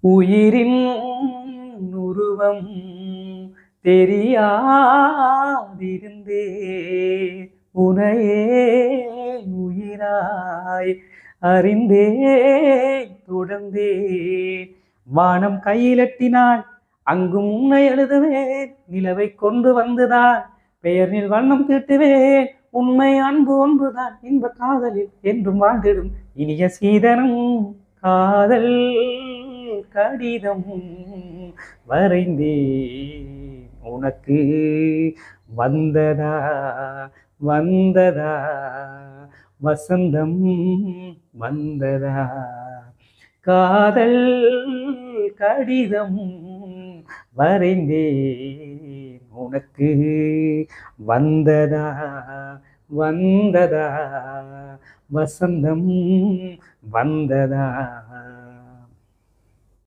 உயிரின் உருவம் தெரியாதிருந்தே உனையே உயிராய் அறிந்தே தொடர்ந்தே வானம் கையிலட்டினாள் அங்கும் உன்னை எழுதுவேன் நிலவை கொண்டு வந்துதான் பெயரில் வண்ணம் தீட்டுவேன் உண்மை அன்பு ஒன்றுதான் இன்ப காதலில் என்றும் வாழ்ந்திடும் இனிய சீதனம் காதல் கடிதம் வரைந்தேன் உனக்கு வந்ததா வந்ததா வசந்தம் வந்ததா காதல் கடிதம் வரைந்தேன் உனக்கு வந்ததா வந்ததா வசந்தம் வந்ததா